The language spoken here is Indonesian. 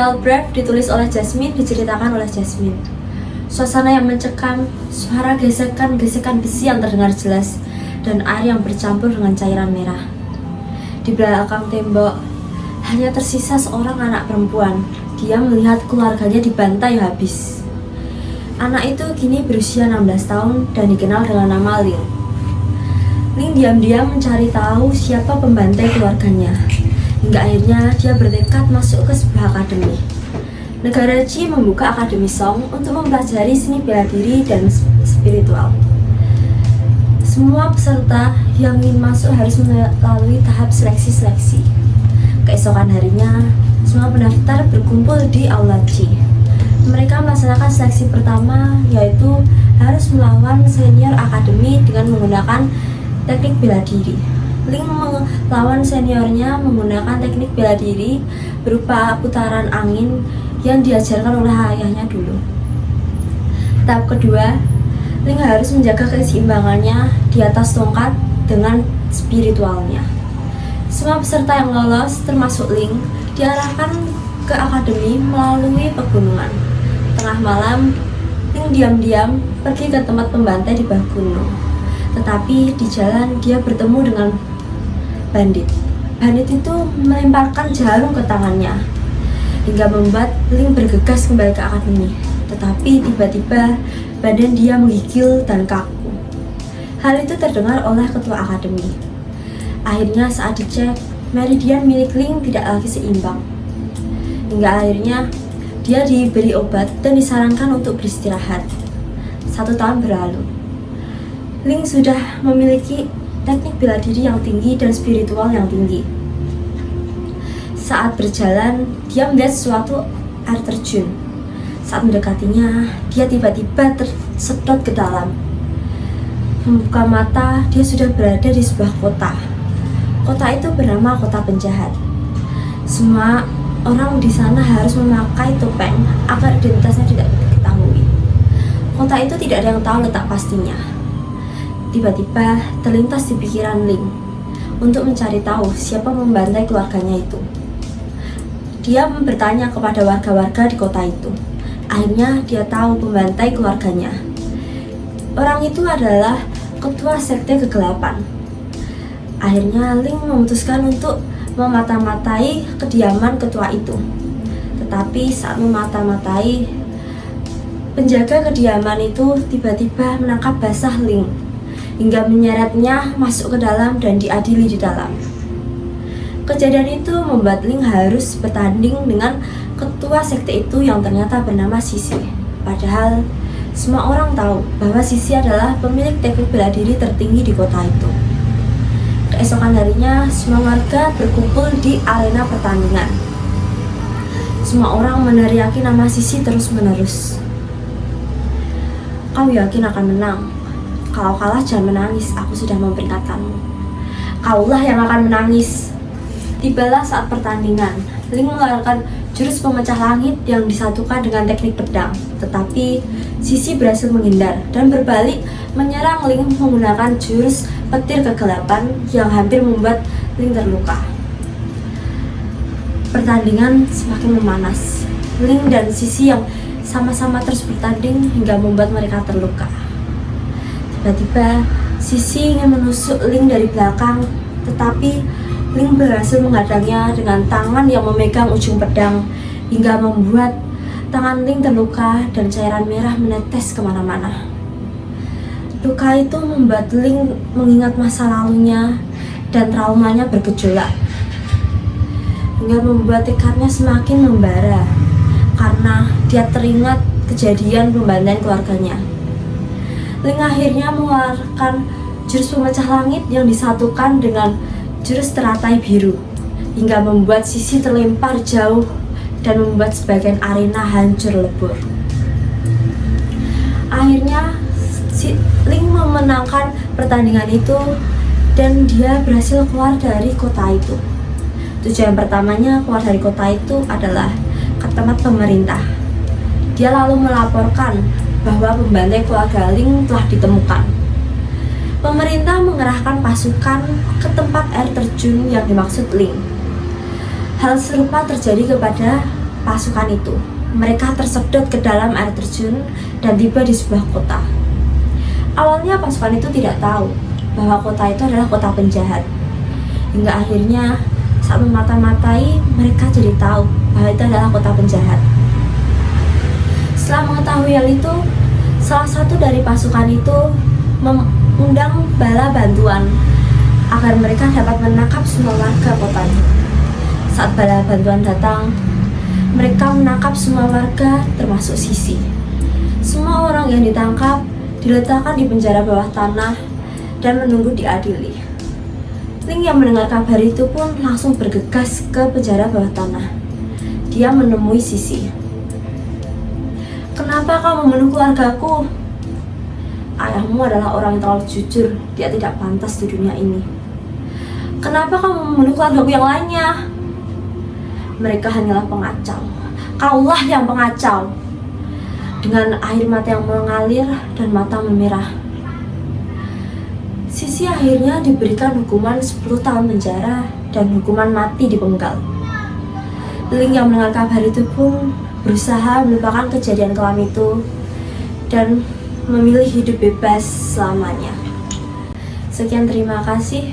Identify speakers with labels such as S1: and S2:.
S1: Serial Brave ditulis oleh Jasmine, diceritakan oleh Jasmine. Suasana yang mencekam, suara gesekan-gesekan besi yang terdengar jelas, dan air yang bercampur dengan cairan merah. Di belakang tembok, hanya tersisa seorang anak perempuan. Dia melihat keluarganya dibantai habis. Anak itu kini berusia 16 tahun dan dikenal dengan nama Ling. Ling diam-diam mencari tahu siapa pembantai keluarganya. Hingga akhirnya dia bertekad masuk ke sebuah akademi. Negara Qi membuka Akademi Song untuk mempelajari seni bela diri dan spiritual. Semua peserta yang ingin masuk harus melalui tahap seleksi-seleksi. Keesokan harinya, semua pendaftar berkumpul di Aula Qi. Mereka melaksanakan seleksi pertama, yaitu harus melawan senior akademi dengan menggunakan teknik bela diri. Ling melawan seniornya menggunakan teknik bela diri berupa putaran angin yang diajarkan oleh ayahnya dulu. Tahap kedua, Ling harus menjaga keseimbangannya di atas tongkat dengan spiritualnya. Semua peserta yang lolos, termasuk Ling, diarahkan ke akademi melalui pegunungan. Tengah malam, Ling diam-diam pergi ke tempat pembantai di bawah gunung. Tetapi di jalan dia bertemu dengan bandit. Bandit itu melemparkan jarum ke tangannya hingga membuat Ling bergegas kembali ke akademi. Tetapi tiba-tiba badan dia menggigil dan kaku. Hal itu terdengar oleh ketua akademi. Akhirnya saat dicek, meridian milik Ling tidak lagi seimbang. Hingga akhirnya dia diberi obat dan disarankan untuk beristirahat. 1 tahun berlalu. Ling sudah memiliki teknik bela diri yang tinggi dan spiritual yang tinggi. Saat berjalan, dia melihat sesuatu air terjun. Saat mendekatinya, dia tiba-tiba tersedot ke dalam. Membuka mata, dia sudah berada di sebuah kota. Kota itu bernama Kota Penjahat. Semua orang di sana harus memakai topeng agar identitasnya tidak diketahui. Kota itu tidak ada yang tahu letak pastinya. Tiba-tiba terlintas di pikiran Ling untuk mencari tahu siapa membantai keluarganya itu. Dia bertanya kepada warga-warga di kota itu. Akhirnya dia tahu pembantai keluarganya. Orang itu adalah ketua sekte kegelapan. Akhirnya Ling memutuskan untuk memata-matai kediaman ketua itu. Tetapi saat memata-matai, penjaga kediaman itu tiba-tiba menangkap basah Ling hingga menyeretnya masuk ke dalam dan diadili di dalam. Kejadian itu membuat Ling harus bertanding dengan ketua sekte itu yang ternyata bernama Sisi. Padahal semua orang tahu bahwa Sisi adalah pemilik teknik bela diri tertinggi di kota itu. Keesokan harinya, semua warga berkumpul di arena pertandingan. Semua orang meneriaki nama Sisi terus-menerus. Kau yakin akan menang? Kalau kalah jangan menangis, aku sudah memperingatkanmu. Kaulah yang akan menangis. Tibalah saat pertandingan. Ling mengeluarkan jurus pemecah langit yang disatukan dengan teknik pedang. Tetapi Sisi berhasil menghindar dan berbalik menyerang Ling menggunakan jurus petir kegelapan yang hampir membuat Ling terluka. Pertandingan semakin memanas. Ling dan Sisi yang sama-sama terus bertanding hingga membuat mereka terluka. Tiba-tiba Sisi ingin menusuk Ling dari belakang, tetapi Ling berhasil menghadangnya dengan tangan yang memegang ujung pedang hingga membuat tangan Ling terluka dan cairan merah menetes kemana-mana. Luka itu membuat Ling mengingat masa lalunya dan traumanya bergejolak hingga membuat tekadnya semakin membara karena dia teringat kejadian pembantaian keluarganya. Ling akhirnya mengeluarkan jurus pemecah langit yang disatukan dengan jurus teratai biru hingga membuat Sisi terlempar jauh dan membuat sebagian arena hancur lebur. Akhirnya Ling memenangkan pertandingan itu dan dia berhasil keluar dari kota itu. Tujuan pertamanya keluar dari kota itu adalah ke tempat pemerintah. Dia lalu melaporkan bahwa pembantai keluarga Ling telah ditemukan. Pemerintah mengerahkan pasukan ke tempat air terjun yang dimaksud Ling. Hal serupa terjadi kepada pasukan itu. Mereka tersedot ke dalam air terjun dan tiba di sebuah kota. Awalnya pasukan itu tidak tahu bahwa kota itu adalah kota penjahat. Hingga akhirnya saat memata-matai, mereka jadi tahu bahwa itu adalah kota penjahat. Setelah mengetahui hal itu, salah satu dari pasukan itu mengundang bala bantuan agar mereka dapat menangkap semua warga kotanya. Saat bala bantuan datang, mereka menangkap semua warga termasuk Sisi. Semua orang yang ditangkap diletakkan di penjara bawah tanah dan menunggu diadili. Ling yang mendengar kabar itu pun langsung bergegas ke penjara bawah tanah. Dia menemui Sisi. "Kenapa kamu membunuh keluargaku?" "Ayahmu adalah orang yang terlalu jujur. Dia tidak pantas di dunia ini." "Kenapa kamu membunuh keluargaku yang lainnya?" "Mereka hanyalah pengacau. Kaulah yang pengacau." Dengan air mata yang mengalir dan mata memerah, Sisi akhirnya diberikan hukuman 10 tahun penjara dan hukuman mati dipenggal. Ling yang mendengar kabar itu pun berusaha melupakan kejadian kelam itu dan memilih hidup bebas selamanya. Sekian, terima kasih.